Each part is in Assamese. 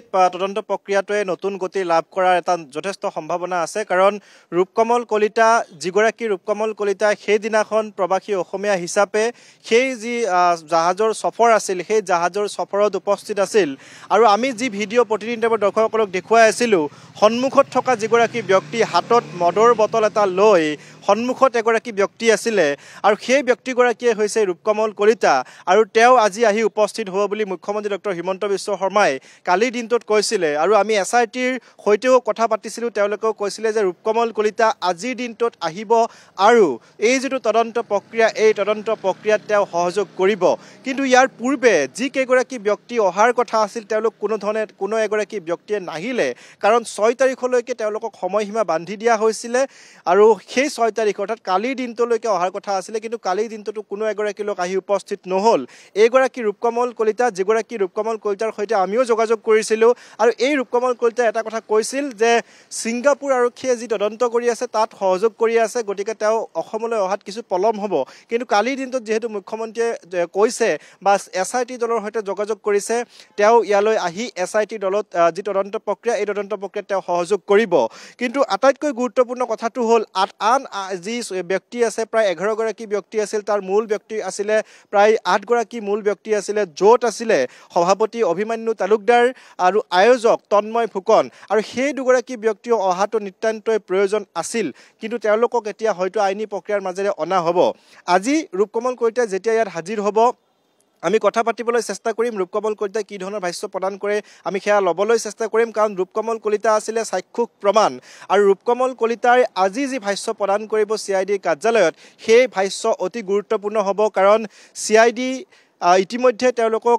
তদন্ত প্ৰক্ৰিয়াটোৱে নতুন গতি লাভ কৰাৰ এটা যথেষ্ট সম্ভাৱনা আছে কাৰণ ৰূপকমল কলিতা যিগৰাকী ৰূপকমল কলিতা সেইদিনাখন প্ৰবাসী অসমীয়া হিচাপে সেই যি জাহাজৰ সফৰ আছিল সেই জাহাজৰ সফৰত উপস্থিত আছিল আৰু আমি যি ভিডিঅ' প্ৰতিনিধি দৰ্শকসকলক দেখুৱাই আছিলোঁ সন্মুখত থকা যিগৰাকী ব্যক্তি হাতত মদৰ বটল এটা লৈ সন্মুখত এগৰাকী ব্যক্তি আছিলে আৰু সেই ব্যক্তিগৰাকীয়ে হৈছে ৰূপকমল কলিতা আৰু তেওঁ আজি আহি উপস্থিত হ'ব বুলি মুখ্যমন্ত্ৰী ডক্টৰ হিমন্ত বিশ্ব শৰ্মাই কালি দিনটোত কৈছিলে আৰু আমি এছআইটিৰ সৈতেও কথা পাতিছিলোঁ তেওঁলোকেও কৈছিলে যে ৰূপকমল কলিতা আজিৰ দিনটোত আহিব আৰু এই যিটো তদন্ত প্ৰক্ৰিয়া এই তদন্ত প্ৰক্ৰিয়াত তেওঁ সহযোগ কৰিব কিন্তু ইয়াৰ পূৰ্বে যি কেইগৰাকী ব্যক্তি অহাৰ কথা আছিল তেওঁলোক কোনো এগৰাকী ব্যক্তিয়ে নাহিলে কাৰণ 6 তাৰিখলৈকে তেওঁলোকক সময়সীমা বান্ধি দিয়া হৈছিলে আৰু সেই 6 তাৰিখ অৰ্থাৎ কালিৰ দিনটোলৈকে অহাৰ কথা আছিলে কিন্তু কালিৰ দিনটোতো কোনো এগৰাকী লোক আহি উপস্থিত নহ'ল এইগৰাকী ৰূপকমল কলিতা যিগৰাকী ৰূপকমল কলিতাৰ সৈতে আমিও যোগাযোগ কৰিছিলোঁ আৰু এই ৰূপকমল কলিতাই এটা কথা কৈছিল যে ছিংগাপুৰ আৰক্ষীয়ে যি তদন্ত কৰি আছে তাত সহযোগ কৰি আছে গতিকে তেওঁ অসমলৈ অহাত কিছু পলম হ'ব কিন্তু কালিৰ দিনটোত যেহেতু মুখ্যমন্ত্ৰীয়ে কৈছে বা এছআইটি দলৰ সৈতে যোগাযোগ কৰিছে তেওঁ ইয়ালৈ আহি এছআইটি দলত যি তদন্ত প্ৰক্ৰিয়া এই তদন্ত প্ৰক্ৰিয়াত তেওঁ সহযোগ কৰিব কিন্তু আটাইতকৈ গুৰুত্বপূৰ্ণ কথাটো হ'ল আন যি ব্যক্তি আছে প্ৰায় 11 গৰাকী ব্যক্তি আছিল তাৰ মূল ব্যক্তি আছিলে প্ৰায় 8 গৰাকী মূল ব্যক্তি আছিলে য'ত আছিলে সভাপতি অভিমন্যু তালুকদাৰ আৰু আয়োজক তন্ময় ফুকন আৰু সেই দুগৰাকী ব্যক্তিও অহাটো নিতান্তই প্ৰয়োজন আছিল কিন্তু তেওঁলোকক এতিয়া হয়তো আইনী প্ৰক্ৰিয়াৰ মাজেৰে অনা হ'ব আজি ৰূপকমল কলিতা যেতিয়া ইয়াত হাজিৰ হ'ব আমি কথা পাতিবলৈ চেষ্টা কৰিম ৰূপকমল কলিতাই কি ধৰণৰ ভাষ্য প্ৰদান কৰে আমি সেয়া ল'বলৈ চেষ্টা কৰিম কাৰণ ৰূপকমল কলিতা আছিলে সাক্ষ্যক প্ৰমাণ আৰু ৰূপকমল কলিতাই আজি যি ভাষ্য প্ৰদান কৰিব চিআইডিৰ কাৰ্যালয়ত সেই ভাষ্য অতি গুৰুত্বপূৰ্ণ হ'ব কাৰণ চিআইডি ইতিমধ্যে তেওঁলোকক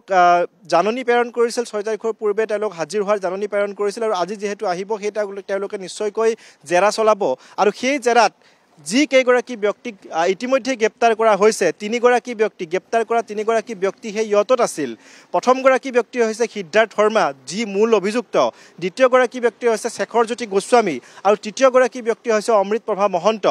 জাননী প্ৰেৰণ কৰিছিল 6 তাৰিখৰ পূৰ্বে তেওঁলোক হাজিৰ হোৱাৰ জাননী প্ৰেৰণ কৰিছিল আৰু আজি যেহেতু আহিব সেই তেওঁলোকে নিশ্চয়কৈ জেৰা চলাব আৰু সেই জেৰাত যি কেইগৰাকী ব্যক্তিক ইতিমধ্যে গ্ৰেপ্তাৰ কৰা হৈছে 3 গৰাকী ব্যক্তি গ্ৰেপ্তাৰ কৰা 3 গৰাকী ব্যক্তি সেই ইয়তত আছিল প্ৰথম গৰাকী ব্যক্তি হৈছে সিদ্ধাৰ্থ শৰ্মা যি মূল অভিযুক্ত দ্বিতীয় গৰাকী ব্যক্তি হৈছে শেখৰজ্যোতি গোস্বামী আৰু তৃতীয় গৰাকী ব্যক্তি হৈছে অমৃতপ্ৰভা মহন্ত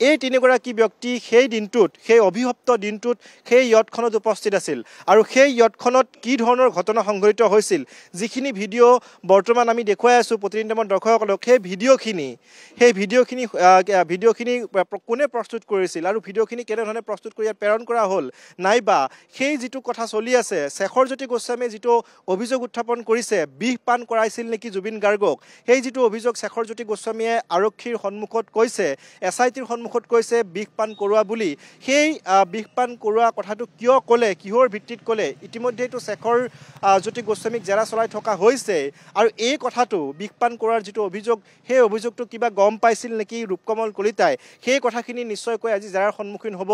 এই 3 গৰাকী ব্যক্তি সেই দিনটোত সেই অভিশপ্ত দিনটোত সেই ইয়তখনত উপস্থিত আছিল আৰু সেই ইয়তখনত কি ধৰণৰ ঘটনা সংঘটিত হৈছিল যিখিনি ভিডিঅ' বৰ্তমান আমি দেখুৱাই আছোঁ প্ৰতিনিধি দৰ্শকসকলক সেই ভিডিঅ'খিনি কোনে প্ৰস্তুত কৰিছিল আৰু ভিডিঅ'খিনি কেনেধৰণে প্ৰস্তুত কৰি প্ৰেৰণ কৰা হ'ল নাইবা সেই যিটো কথা চলি আছে শেখৰজ্যোতি গোস্বামীয়ে যিটো অভিযোগ উত্থাপন কৰিছে বিষ পান কৰাইছিল নেকি জুবিন গাৰ্গক সেই যিটো অভিযোগ শেখৰজ্যোতি গোস্বামীয়ে আৰক্ষীৰ সন্মুখত কৈছে এছআইটিৰ সন্মুখত কৈছে বিষ পান কৰোৱা বুলি সেই বিষ পান কৰোৱা কথাটো কিয় ক'লে কিহৰ ভিত্তিত ক'লে ইতিমধ্যেতো শেখৰজ্যোতি গোস্বামীক জেৰা চলাই থকা হৈছে আৰু এই কথাটো বিষ পান কৰাৰ যিটো অভিযোগ সেই অভিযোগটো কিবা গম পাইছিল নেকি ৰূপকমল কলিতাই সেই কথাখিনি নিশ্চয়কৈ আজি জেৰাৰ সন্মুখীন হ'ব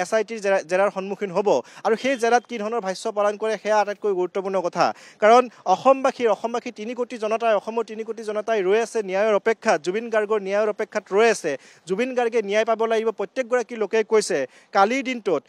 এছআইটিৰ জেৰাৰ সন্মুখীন হ'ব আৰু সেই জেৰাত কি ধৰণৰ ভাষ্য প্ৰদান কৰে সেয়া আটাইতকৈ গুৰুত্বপূৰ্ণ কথা কাৰণ অসমবাসী 3 কোটি জনতাই অসমৰ 3 কোটি জনতাই ৰৈ আছে ন্যায়ৰ অপেক্ষাত জুবিন গাৰ্গৰ ন্যায়ৰ অপেক্ষাত ৰৈ আছে জুবিন গাৰ্গে ন্যায় পাব লাগিব প্ৰত্যেকগৰাকী লোকে কৈছে কালিৰ দিনটোত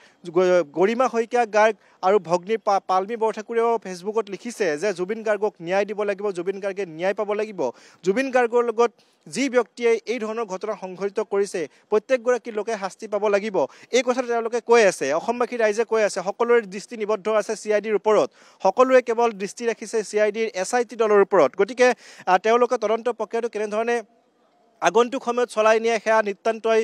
গৰিমা শইকীয়া গাৰ্গ আৰু ভগ্নী পালমি বৰঠাকুৰেও ফেচবুকত লিখিছে যে জুবিন গাৰ্গক ন্যায় দিব লাগিব জুবিন গাৰ্গে ন্যায় পাব লাগিব জুবিন গাৰ্গৰ লগত যি ব্যক্তিয়ে এই ধৰণৰ ঘটনা সংঘটিত কৰিছে প্ৰত্যেকগৰাকী লোকে শাস্তি পাব লাগিব এই কথাটো তেওঁলোকে কৈ আছে অসমবাসী ৰাইজে কৈ আছে সকলোৰে দৃষ্টি নিবদ্ধ আছে চিআইডিৰ ওপৰত সকলোৱে কেৱল দৃষ্টি ৰাখিছে চিআইডিৰ এছআইটি দলৰ ওপৰত গতিকে তেওঁলোকে তদন্ত প্ৰক্ৰিয়াটো কেনেধৰণে আগন্তুক সময়ত চলাই নিয়ে সেয়া নিতান্তই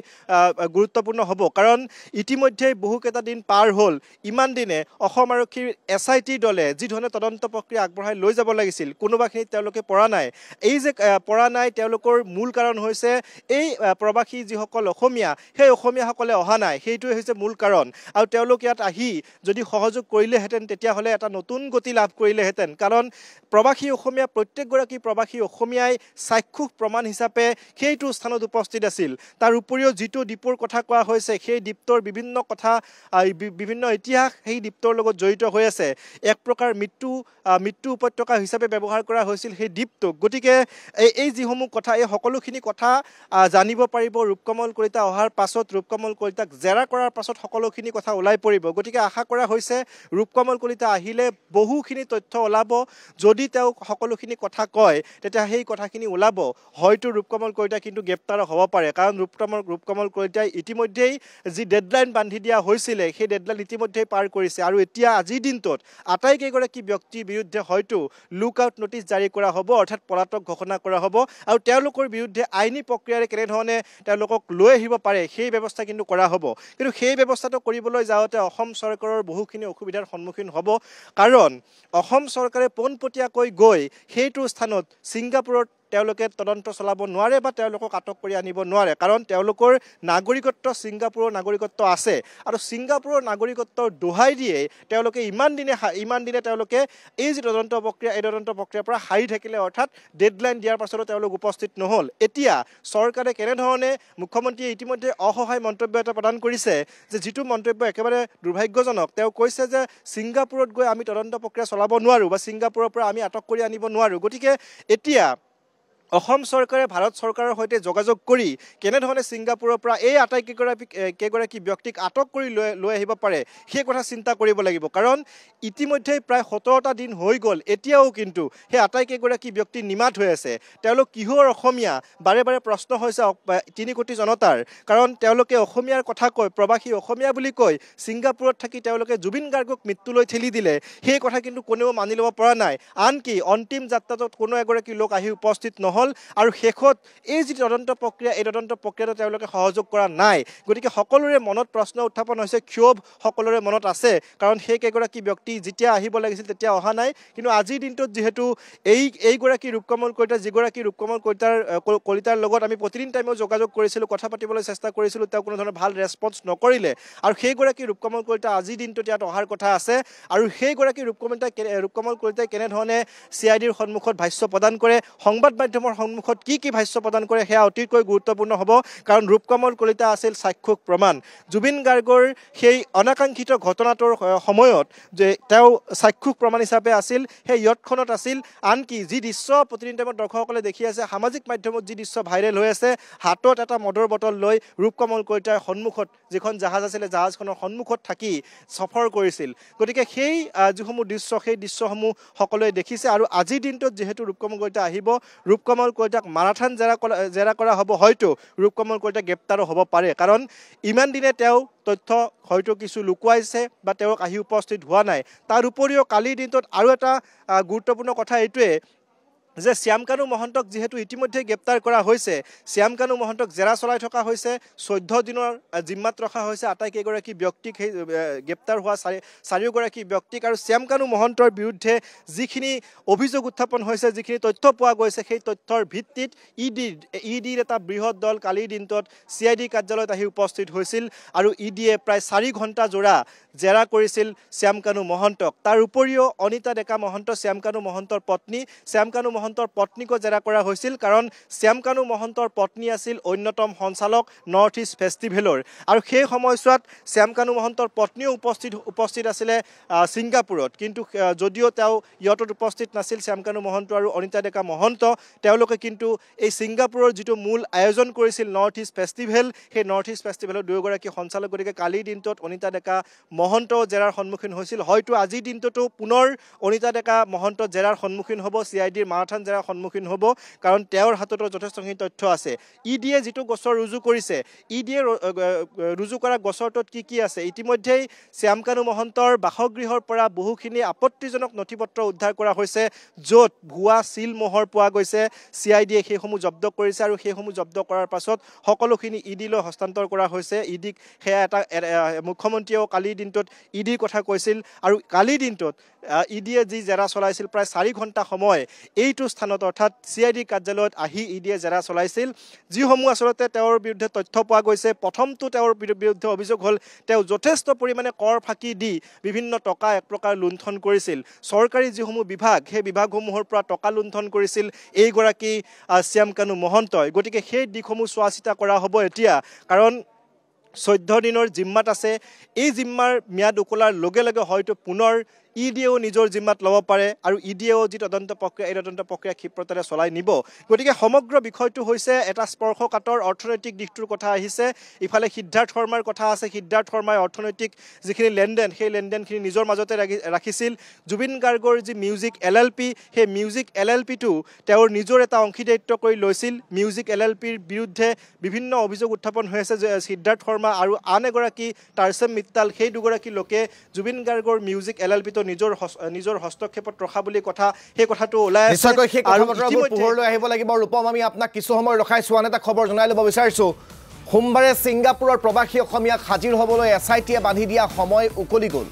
গুৰুত্বপূৰ্ণ হ'ব কাৰণ ইতিমধ্যে বহুকেইটা দিন পাৰ হ'ল ইমান দিনে অসম আৰক্ষীৰ এছআইটি দলে যি ধৰণে তদন্ত প্ৰক্ৰিয়া আগবঢ়াই লৈ যাব লাগিছিল কোনোবাখিনিত তেওঁলোকে পৰা নাই এই যে পৰা নাই তেওঁলোকৰ মূল কাৰণ হৈছে এই প্ৰবাসী যিসকল অসমীয়া সেই অসমীয়াসকলে অহা নাই সেইটোৱে হৈছে মূল কাৰণ আৰু তেওঁলোক ইয়াত আহি যদি সহযোগ কৰিলেহেঁতেন তেতিয়াহ'লে এটা নতুন গতি লাভ কৰিলেহেঁতেন কাৰণ প্ৰবাসী অসমীয়া প্ৰত্যেকগৰাকী প্ৰবাসী অসমীয়াই সাক্ষ্যক প্ৰমাণ হিচাপে সেইটো স্থানত উপস্থিত আছিল তাৰ উপৰিও যিটো দ্বীপৰ কথা কোৱা হৈছে সেই দ্বীপটোৰ বিভিন্ন কথা বিভিন্ন ইতিহাস সেই দ্বীপটোৰ লগত জড়িত হৈ আছে এক প্ৰকাৰ মৃত্যু উপত্যকা হিচাপে ব্যৱহাৰ কৰা হৈছিল সেই দ্বীপটোক গতিকে এই যিসমূহ কথা এই সকলোখিনি কথা জানিব পাৰিব ৰূপকমল কলিতা অহাৰ পাছত ৰূপকমল কলিতাক জেৰা কৰাৰ পাছত সকলোখিনি কথা ওলাই পৰিব গতিকে আশা কৰা হৈছে ৰূপকমল কলিতা আহিলে বহুখিনি তথ্য ওলাব যদি তেওঁ সকলোখিনি কথা কয় তেতিয়া সেই কথাখিনি ওলাব হয়তো ৰূপকমল কলিতা কলিতা কিন্তু গ্ৰেপ্তাৰ হ'ব পাৰে কাৰণ ৰূপকমল কলিতাই ইতিমধ্যেই যি ডেডলাইন বান্ধি দিয়া হৈছিলে সেই ডেডলাইন ইতিমধ্যেই পাৰ কৰিছে আৰু এতিয়া আজিৰ দিনটোত আটাইকেইগৰাকী ব্যক্তিৰ বিৰুদ্ধে হয়তো লুক আউট নটিচ জাৰি কৰা হ'ব অৰ্থাৎ পলাতক ঘোষণা কৰা হ'ব আৰু তেওঁলোকৰ বিৰুদ্ধে আইনী প্ৰক্ৰিয়াৰে কেনেধৰণে তেওঁলোকক লৈ আহিব পাৰে সেই ব্যৱস্থা কিন্তু কৰা হ'ব কিন্তু সেই ব্যৱস্থাটো কৰিবলৈ যাওঁতে অসম চৰকাৰৰ বহুখিনি অসুবিধাৰ সন্মুখীন হ'ব কাৰণ অসম চৰকাৰে পোনপটীয়াকৈ গৈ সেইটো স্থানত ছিংগাপুৰত তেওঁলোকে তদন্ত চলাব নোৱাৰে বা তেওঁলোকক আটক কৰি আনিব নোৱাৰে কাৰণ তেওঁলোকৰ নাগৰিকত্ব ছিংগাপুৰৰ নাগৰিকত্ব আছে আৰু ছিংগাপুৰৰ নাগৰিকত্বৰ দোহাই দিয়ে তেওঁলোকে ইমান দিনে তেওঁলোকে এই যি তদন্ত প্ৰক্ৰিয়াৰ পৰা হাৰি থাকিলে অৰ্থাৎ ডেডলাইন দিয়াৰ পাছতো তেওঁলোক উপস্থিত নহ'ল এতিয়া চৰকাৰে কেনেধৰণে মুখ্যমন্ত্ৰীয়ে ইতিমধ্যে অসহায় মন্তব্য এটা প্ৰদান কৰিছে যে যিটো মন্তব্য একেবাৰে দুৰ্ভাগ্যজনক তেওঁ কৈছে যে ছিংগাপুৰত গৈ আমি তদন্ত প্ৰক্ৰিয়া চলাব নোৱাৰোঁ বা ছিংগাপুৰৰ পৰা আমি আটক কৰি আনিব নোৱাৰোঁ গতিকে এতিয়া অসম চৰকাৰে ভাৰত চৰকাৰৰ সৈতে যোগাযোগ কৰি কেনেধৰণে ছিংগাপুৰৰ পৰা এই আটাইকেইগৰাকী ব্যক্তিক আটক কৰি লৈ আহিব পাৰে সেই কথা চিন্তা কৰিব লাগিব কাৰণ ইতিমধ্যেই প্ৰায় 17টা দিন হৈ গ'ল এতিয়াও কিন্তু সেই আটাইকেইগৰাকী ব্যক্তি নিমাত হৈ আছে তেওঁলোক কিহৰ অসমীয়া বাৰে বাৰে প্ৰশ্ন হৈছে 3 কোটি জনতাৰ কাৰণ তেওঁলোকে অসমীয়াৰ কথা কয় প্ৰবাসী অসমীয়া বুলি কয় ছিংগাপুৰত থাকি তেওঁলোকে জুবিন গাৰ্গক মৃত্যুলৈ ঠেলি দিলে সেই কথা কিন্তু কোনেও মানি ল'ব পৰা নাই আনকি অন্তিম যাত্ৰাটোত কোনো এগৰাকী লোক আহি উপস্থিত নহ'ল আৰু শেষত এই যি তদন্ত প্ৰক্ৰিয়াটো তেওঁলোকে সহযোগ কৰা নাই গতিকে সকলোৰে মনত প্ৰশ্ন উত্থাপন হৈছে ক্ষোভ সকলোৰে মনত আছে কাৰণ সেই কেইগৰাকী ব্যক্তি যেতিয়া আহিব লাগিছিল তেতিয়া অহা নাই কিন্তু আজিৰ দিনটোত যিহেতু এইগৰাকী ৰূপকমল কলিতা যিগৰাকী ৰূপকমল কলিতাৰ লগত আমি প্ৰতিদিন টাইমত যোগাযোগ কৰিছিলোঁ কথা পাতিবলৈ চেষ্টা কৰিছিলোঁ তেওঁ কোনো ধৰণৰ ভাল ৰেছপন্স নকৰিলে আৰু সেইগৰাকী ৰূপকমল কলিতা আজিৰ দিনটোত ইয়াত অহাৰ কথা আছে আৰু সেইগৰাকী ৰূপকমল কলিতাই কেনেধৰণে CIDৰ সন্মুখত ভাষ্য প্ৰদান কৰে সংবাদ মাধ্যমৰ সন্মুখত কি ভাষ্য প্ৰদান কৰে সেয়া অতিকৈ গুৰুত্বপূৰ্ণ হ'ব কাৰণ ৰূপকমল কলিতা আছিল সাক্ষ্যক প্ৰমাণ জুবিন গাৰ্গৰ সেই অনাকাংক্ষিত ঘটনাটোৰ সময়ত যে তেওঁ সাক্ষ্যক প্ৰমাণ হিচাপে আছিল সেই ইয়টখনত আছিল আনকি যি দৃশ্য প্ৰতিদিন টাইমত দৰ্শকসকলে দেখি আছে সামাজিক মাধ্যমত যি দৃশ্য ভাইৰেল হৈ আছে হাতত এটা মদৰ বটল লৈ ৰূপকমল কলিতাৰ সন্মুখত যিখন জাহাজ আছিলে জাহাজখনৰ সন্মুখত থাকি সফৰ কৰিছিল গতিকে সেই যিসমূহ দৃশ্য সেই দৃশ্যসমূহ সকলোৱে দেখিছে আৰু আজিৰ দিনটোত যিহেতু ৰূপকমল কলিতা আহিব ৰূপকমল কলিতাক মাৰাথান জেৰা কৰা হ'ব হয়তো ৰূপকমল কলিতা গ্ৰেপ্তাৰো হ'ব পাৰে কাৰণ ইমান দিনে তেওঁ তথ্য হয়তো কিছু লুকুৱাইছে বা তেওঁক আহি উপস্থিত হোৱা নাই তাৰ উপৰিও কালিৰ দিনটোত আৰু এটা গুৰুত্বপূৰ্ণ কথা এইটোৱে যে শ্যামকানু মহন্তক যেহেতু ইতিমধ্যে গ্ৰেপ্তাৰ কৰা হৈছে শ্যামকানু মহন্তক জেৰা চলাই থকা হৈছে 14 দিনৰ জিম্মাত ৰখা হৈছে আটাইকেইগৰাকী ব্যক্তিক গ্ৰেপ্তাৰ হোৱা চাৰিওগৰাকী ব্যক্তিক আৰু শ্যামকানু মহন্তৰ বিৰুদ্ধে যিখিনি অভিযোগ উত্থাপন হৈছে যিখিনি তথ্য পোৱা গৈছে সেই তথ্যৰ ভিত্তিত ইডিৰ এটা বৃহৎ দল কালিৰ দিনটোত CID কাৰ্যালয়ত আহি উপস্থিত হৈছিল আৰু ইডিয়ে প্ৰায় 4 ঘণ্টা জোৰা জেৰা কৰিছিল শ্যামকানু মহন্তক তাৰ উপৰিও অনিতা ডেকা মহন্ত শ্যামকানু মহন্তৰ পত্নী শ্যামকানু মহন্তৰ পত্নীকো জেৰা কৰা হৈছিল কাৰণ শ্যামকানু মহন্তৰ পত্নী আছিল অন্যতম সঞ্চালক নৰ্থ ইষ্ট ফেষ্টিভেলৰ আৰু সেই সময়ছোৱাত শ্যামকানু মহন্তৰ পত্নীও উপস্থিত আছিলে ছিংগাপুৰত কিন্তু যদিও তেওঁ ইয়টত উপস্থিত নাছিল শ্যামকানু মহন্ত আৰু অনিতা ডেকা মহন্ত তেওঁলোকে কিন্তু এই ছিংগাপুৰৰ যিটো মূল আয়োজন কৰিছিল নৰ্থ ইষ্ট ফেষ্টিভেল সেই নৰ্থ ইষ্ট ফেষ্টিভেলৰ দুয়োগৰাকী সঞ্চালক গতিকে কালিৰ দিনটোত অনিতা ডেকা মহন্ত জেৰাৰ সন্মুখীন হৈছিল হয়তো আজিৰ দিনটোতো পুনৰ অনিতা ডেকা মহন্ত জেৰাৰ সন্মুখীন হ'ব CIDৰ মাৰাথান জেৰাৰ সন্মুখীন হ'ব কাৰণ তেওঁৰ হাততো যথেষ্টখিনি তথ্য আছে ইডিয়ে যিটো গোচৰ ৰুজু কৰিছে ইডিয়ে ৰুজু কৰা গোচৰটোত কি আছে ইতিমধ্যেই শ্যামকানু মহন্তৰ বাসগৃহৰ পৰা বহুখিনি আপত্তিজনক নথিপত্ৰ উদ্ধাৰ কৰা হৈছে য'ত ভুৱা চিল মোহৰ পোৱা গৈছে CIDয়ে সেইসমূহ জব্দ কৰিছে আৰু সেইসমূহ জব্দ কৰাৰ পাছত সকলোখিনি ইডিলৈ হস্তান্তৰ কৰা হৈছে ইডিক সেয়া এটা মুখ্যমন্ত্ৰীয়েও কালিৰ দিনটোত ইডিৰ কথা কৈছিল আৰু কালিৰ দিনটোত ইডিয়ে যি জেৰা চলাইছিল প্ৰায় 4 ঘণ্টা সময় এইটো স্থানত অৰ্থাৎ CID কাৰ্যালয়ত আহি ইডিয়ে জেৰা চলাইছিল যিসমূহ আচলতে তেওঁৰ বিৰুদ্ধে তথ্য পোৱা গৈছে প্ৰথমটো তেওঁৰ বিৰুদ্ধে অভিযোগ হ'ল তেওঁ যথেষ্ট পৰিমাণে কৰ ফাঁকি দি বিভিন্ন টকা এক প্ৰকাৰ লুণ্ঠন কৰিছিল চৰকাৰী যিসমূহ বিভাগ সেই বিভাগসমূহৰ পৰা টকা লুণ্ঠন কৰিছিল এইগৰাকী শ্যামকানু মহন্তই গতিকে সেই দিশসমূহ চোৱা চিতা কৰা হ'ব এতিয়া কাৰণ 14 দিনৰ জিম্মাত আছে এই জিম্মাৰ ম্যাদ উকলাৰ লগে লগে হয়তো পুনৰ ইডিয়েও নিজৰ জিম্মাত ল'ব পাৰে আৰু ইডিয়েও যি তদন্ত প্ৰক্ৰিয়া এই তদন্ত প্ৰক্ৰিয়া ক্ষিপ্ৰতাৰে চলাই নিব গতিকে সমগ্ৰ বিষয়টো হৈছে এটা স্পৰ্শকাতৰ অৰ্থনৈতিক দিশটোৰ কথা আহিছে ইফালে সিদ্ধাৰ্থ শৰ্মাৰ কথা আছে সিদ্ধাৰ্থ শৰ্মাই অৰ্থনৈতিক যিখিনি লেনদেন সেই লেনদেনখিনি নিজৰ মাজতে ৰাখিছিল জুবিন গাৰ্গৰ যি মিউজিক LLP সেই মিউজিক LLPটো তেওঁৰ নিজৰ এটা অংশীদাৰিত্ব কৰি লৈছিল মিউজিক LLPৰ বিৰুদ্ধে বিভিন্ন অভিযোগ উত্থাপন হৈ আছে যে সিদ্ধাৰ্থ শৰ্মা আৰু আন এগৰাকী টাৰ্চেম মিত্তাল সেই দুগৰাকী লোকে জুবিন গাৰ্গৰ মিউজিক LLPটো নিজৰ হস্তক্ষেপত ৰখা বুলি কথা সেই কথাটো ওলাই আছে আৰু ইতিমধ্যে পোহৰলৈ আহিব লাগিব ৰূপম আমি আপোনাক কিছু সময় ৰখাইছো আন এটা খবৰ জনাই ল'ব বিচাৰিছো সোমবাৰে ছিংগাপুৰৰ প্ৰবাসী অসমীয়াক হাজিৰ হ'বলৈ SITয়ে বান্ধি দিয়া সময় উকলি গ'ল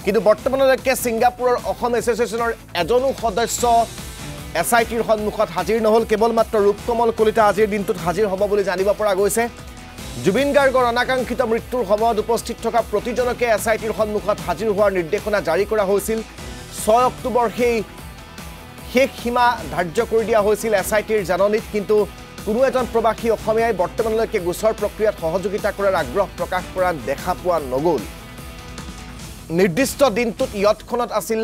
কিন্তু বৰ্তমানলৈকে ছিংগাপুৰৰ অসম এছ'চিয়েশ্যনৰ এজনো সদস্য SITৰ সন্মুখত হাজিৰ নহ'ল কেৱল মাত্ৰ ৰূপকমল কলিতা আজিৰ দিনটোত হাজিৰ হ'ব বুলি জানিব পৰা গৈছে জুবিন গাৰ্গৰ অনাকাংক্ষিত মৃত্যুৰ সময়ত উপস্থিত থকা প্ৰতিজনকে SITৰ সন্মুখত হাজিৰ হোৱাৰ নিৰ্দেশনা জাৰি কৰা হৈছিল 6 অক্টোবৰ সেই শেষ সীমা ধাৰ্য কৰি দিয়া হৈছিল SITৰ জাননীত কিন্তু কোনো এজন প্ৰবাসী অসমীয়াই বৰ্তমানলৈকে গোচৰ প্ৰক্ৰিয়াত সহযোগিতা কৰাৰ আগ্ৰহ প্ৰকাশ কৰা দেখা পোৱা নগ'ল নিৰ্দিষ্ট দিনটোত ইয়তখনত আছিল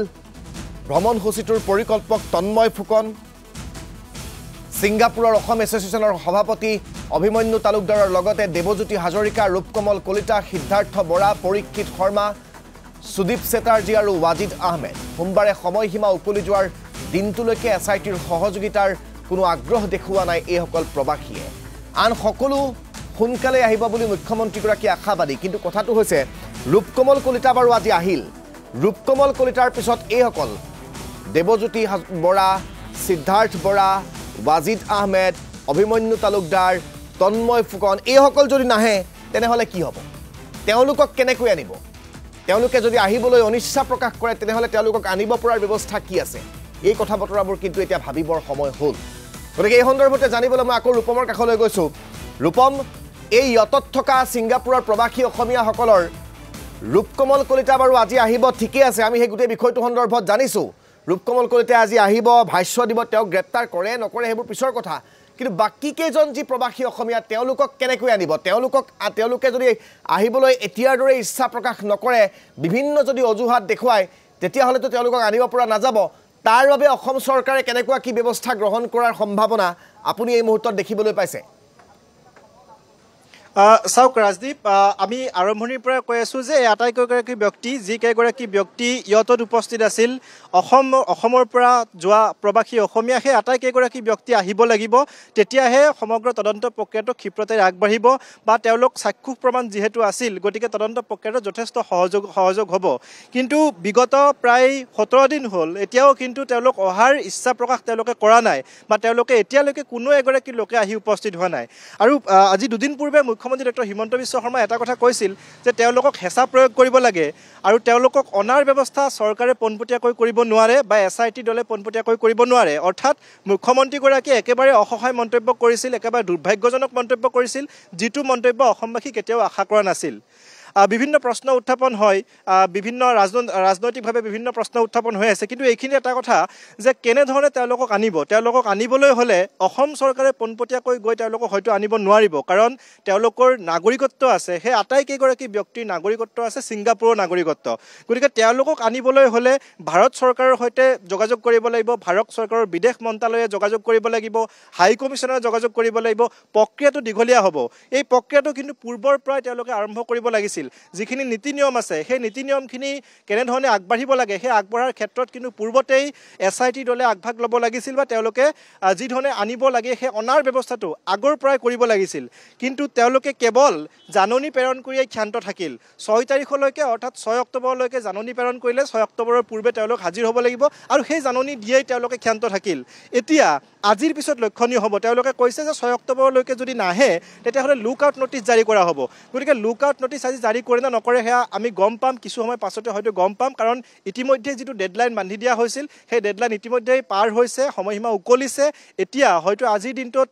ভ্ৰমণসূচীটোৰ পৰিকল্পক তন্ময় ফুকন ছিংগাপুৰৰ অসম এছ'চিয়েশ্যনৰ সভাপতি অভিমন্যু তালুকদাৰৰ লগতে দেৱজ্যোতি হাজৰিকা ৰূপকমল কলিতা সিদ্ধাৰ্থ বৰা পৰীক্ষিত শৰ্মা সুদীপ চেটাৰ্জী আৰু ৱাজিদ আহমেদ সোমবাৰে সময়সীমা উকলি যোৱাৰ দিনটোলৈকে SITৰ সহযোগিতাৰ কোনো আগ্ৰহ দেখুওৱা নাই এইসকল প্ৰবাসীয়ে আন সকলো সোনকালে আহিব বুলি মুখ্যমন্ত্ৰীগৰাকী আশাবাদী কিন্তু কথাটো হৈছে ৰূপকমল কলিতা বাৰু আজি আহিল ৰূপকমল কলিতাৰ পিছত এইসকল দেৱজ্যোতি বৰা সিদ্ধাৰ্থ বৰা ৱাজিদ আহমেদ অভিমন্যু তালুকদাৰ তন্ময় ফুকন এইসকল যদি নাহে তেনেহ'লে কি হ'ব তেওঁলোকক কেনেকৈ আনিব তেওঁলোকে যদি আহিবলৈ অনিচ্ছা প্ৰকাশ কৰে তেনেহ'লে তেওঁলোকক আনিব পৰাৰ ব্যৱস্থা কি আছে এই কথা বতৰাবোৰ কিন্তু এতিয়া ভাবিবৰ সময় হ'ল গতিকে এই সন্দৰ্ভতে জানিবলৈ মই আকৌ ৰূপমৰ কাষলৈ গৈছোঁ ৰূপম এই ইয়তত থকা ছিংগাপুৰৰ প্ৰবাসী অসমীয়াসকলৰ ৰূপকমল কলিতা বাৰু আজি আহিব ঠিকে আছে আমি সেই গোটেই বিষয়টো সন্দৰ্ভত জানিছোঁ ৰূপকমল কলিতা আজি আহিব ভাষ্য দিব তেওঁক গ্ৰেপ্তাৰ কৰে নকৰে সেইবোৰ পিছৰ কথা কিন্তু বাকী কেইজন যি প্ৰবাসী অসমীয়া তেওঁলোকক কেনেকৈ আনিব তেওঁলোকে যদি আহিবলৈ এতিয়াৰ দৰে ইচ্ছা প্ৰকাশ নকৰে বিভিন্ন যদি অজুহাত দেখুৱায় তেতিয়াহ'লেতো তেওঁলোকক আনিব পৰা নাযাব তাৰ বাবে অসম চৰকাৰে কেনেকুৱা কি ব্যৱস্থা গ্ৰহণ কৰাৰ সম্ভাৱনা আপুনি এই মুহূৰ্তত দেখিবলৈ পাইছে চাওক ৰাজদীপ আমি আৰম্ভণিৰ পৰা কৈ আছোঁ যে আটাইকেইগৰাকী ব্যক্তি যিকেইগৰাকী ব্যক্তি ইয়তত উপস্থিত আছিল অসমৰ পৰা যোৱা প্ৰবাসী অসমীয়া সেই আটাইকেইগৰাকী ব্যক্তি আহিব লাগিব তেতিয়াহে সমগ্ৰ তদন্ত প্ৰক্ৰিয়াটো ক্ষিপ্ৰতাৰে আগবাঢ়িব বা তেওঁলোক চাক্ষুষ প্ৰমাণ যিহেতু আছিল গতিকে তদন্ত প্ৰক্ৰিয়াটো যথেষ্ট সহযোগ হ'ব কিন্তু বিগত প্ৰায় 17 দিন হ'ল এতিয়াও কিন্তু তেওঁলোক অহাৰ ইচ্ছা প্ৰকাশ তেওঁলোকে কৰা নাই বা তেওঁলোকে এতিয়ালৈকে কোনো এগৰাকী লোকে আহি উপস্থিত হোৱা নাই আৰু আজি দুদিন পূৰ্বে মুখ্যমন্ত্ৰী ডক্টৰ হিমন্ত বিশ্ব শৰ্মাই এটা কথা কৈছিল যে তেওঁলোকক হেঁচা প্ৰয়োগ কৰিব লাগে আৰু তেওঁলোকক অনাৰ ব্যৱস্থা চৰকাৰে পোনপটীয়াকৈ কৰিব নোৱাৰে বা SIT দলে পোনপটীয়াকৈ কৰিব নোৱাৰে অৰ্থাৎ মুখ্যমন্ত্ৰীগৰাকীয়ে একেবাৰে অসহায় মন্তব্য কৰিছিল একেবাৰে দুৰ্ভাগ্যজনক মন্তব্য কৰিছিল যিটো মন্তব্য অসমবাসী কেতিয়াও আশা কৰা নাছিল বিভিন্ন প্ৰশ্ন উত্থাপন হয় বিভিন্ন ৰাজনৈতিকভাৱে বিভিন্ন প্ৰশ্ন উত্থাপন হৈ আছে কিন্তু এইখিনি এটা কথা যে কেনেধৰণে তেওঁলোকক আনিবলৈ হ'লে অসম চৰকাৰে পোনপটীয়াকৈ গৈ তেওঁলোকক হয়তো আনিব নোৱাৰিব কাৰণ তেওঁলোকৰ নাগৰিকত্ব আছে সেই আটাইকেইগৰাকী ব্যক্তিৰ নাগৰিকত্ব আছে ছিংগাপুৰৰ নাগৰিকত্ব গতিকে তেওঁলোকক আনিবলৈ হ'লে ভাৰত চৰকাৰৰ সৈতে যোগাযোগ কৰিব লাগিব ভাৰত চৰকাৰৰ বিদেশ মন্ত্ৰালয়ে যোগাযোগ কৰিব লাগিব হাই কমিছনে যোগাযোগ কৰিব লাগিব প্ৰক্ৰিয়াটো দীঘলীয়া হ'ব এই প্ৰক্ৰিয়াটো কিন্তু পূৰ্বৰ পৰাই তেওঁলোকে আৰম্ভ কৰিব লাগিছিল যিখিনি নীতি নিয়ম আছে সেই নীতি নিয়মখিনি কেনেধৰণে আগবাঢ়িব লাগে সেই আগবঢ়াৰ ক্ষেত্ৰত কিন্তু পূৰ্বতেই SIT দলে আগভাগ ল'ব লাগিছিল বা তেওঁলোকে যি ধৰণে আনিব লাগে সেই অনাৰ ব্যৱস্থাটো আগৰ পৰাই কৰিব লাগিছিল কিন্তু তেওঁলোকে কেৱল জাননী প্ৰেৰণ কৰিয়েই ক্ষান্ত থাকিল 6 তাৰিখলৈকে অৰ্থাৎ 6 অক্টোবৰলৈকে জাননী প্ৰেৰণ কৰিলে 6 অক্টোবৰৰ পূৰ্বে তেওঁলোক হাজিৰ হ'ব লাগিব আৰু সেই জাননী দিয়েই তেওঁলোকে ক্ষান্ত থাকিল এতিয়া আজিৰ পিছত লক্ষণীয় হ'ব তেওঁলোকে কৈছে যে 6 অক্টোবৰলৈকে যদি নাহে তেতিয়াহ'লে লুক আউট নটিচ জাৰি কৰা হ'ব গতিকে লুক আউট নটিচ আজি জাৰি কৰে না নকৰে সেয়া আমি গম পাম কিছু সময় পাছতে হয়তো গম পাম কাৰণ ইতিমধ্যে যিটো ডেডলাইন বান্ধি দিয়া হৈছিল সেই ডেডলাইন ইতিমধ্যেই পাৰ হৈছে সময়সীমা উকলিছে এতিয়া হয়তো আজিৰ দিনটোত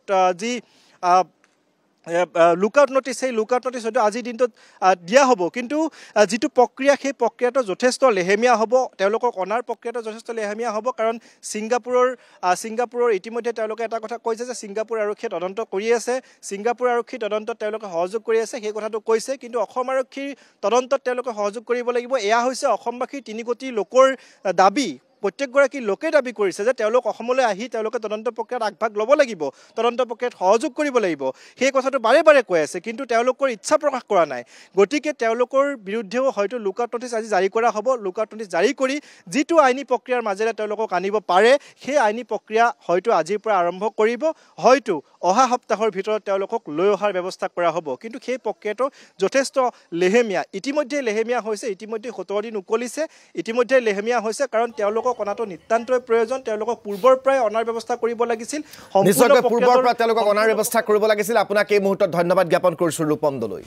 লুকআউট নটিছ সেই লুকআউট নটিছ হয়তো আজিৰ দিনটোত দিয়া হ'ব কিন্তু যিটো প্ৰক্ৰিয়া সেই প্ৰক্ৰিয়াটো যথেষ্ট লেহেমীয়া হ'ব তেওঁলোকক অনাৰ প্ৰক্ৰিয়াটো যথেষ্ট লেহেমীয়া হ'ব কাৰণ ছিংগাপুৰৰ ইতিমধ্যে তেওঁলোকে এটা কথা কৈছে যে ছিংগাপুৰ আৰক্ষীয়ে তদন্ত কৰি আছে ছিংগাপুৰ আৰক্ষীৰ তদন্তত তেওঁলোকে সহযোগ কৰি আছে সেই কথাটো কৈছে কিন্তু অসম আৰক্ষীৰ তদন্তত তেওঁলোকে সহযোগ কৰিব লাগিব এয়া হৈছে অসমবাসীৰ 3 কোটি লোকৰ দাবী প্ৰত্যেকগৰাকী লোকে দাবী কৰিছে যে তেওঁলোক অসমলৈ আহি তেওঁলোকে তদন্ত প্ৰক্ৰিয়াত আগভাগ ল'ব লাগিব তদন্ত প্ৰক্ৰিয়াত সহযোগ কৰিব লাগিব সেই কথাটো বাৰে বাৰে কৈ আছে কিন্তু তেওঁলোকৰ ইচ্ছা প্ৰকাশ কৰা নাই গতিকে তেওঁলোকৰ বিৰুদ্ধেও হয়তো লুকআউট নটিছ আজি জাৰি কৰা হ'ব লুকআউট নটিছ জাৰি কৰি যিটো আইনী প্ৰক্ৰিয়াৰ মাজেৰে তেওঁলোকক আনিব পাৰে সেই আইনী প্ৰক্ৰিয়া হয়তো আজিৰ পৰা আৰম্ভ কৰিব হয়তো অহা সপ্তাহৰ ভিতৰত তেওঁলোকক লৈ অহাৰ ব্যৱস্থা কৰা হ'ব কিন্তু সেই প্ৰক্ৰিয়াটো যথেষ্ট লেহেমীয়া ইতিমধ্যে লেহেমীয়া হৈছে ইতিমধ্যে 17 দিন উকলিছে ইতিমধ্যে লেহেমীয়া হৈছে কাৰণ তেওঁলোকক অনাটো নিতান্তই প্ৰয়োজন তেওঁলোকক পূৰ্বৰ পৰাই অনাৰ ব্যৱস্থা কৰিব লাগিছিল নিশ্চয়কৈ পূৰ্বৰ পৰা তেওঁলোকক অনাৰ ব্যৱস্থা কৰিব লাগিছিল আপোনাক এই মুহূৰ্তত ধন্যবাদ জ্ঞাপন কৰিছো ৰূপম দলৈ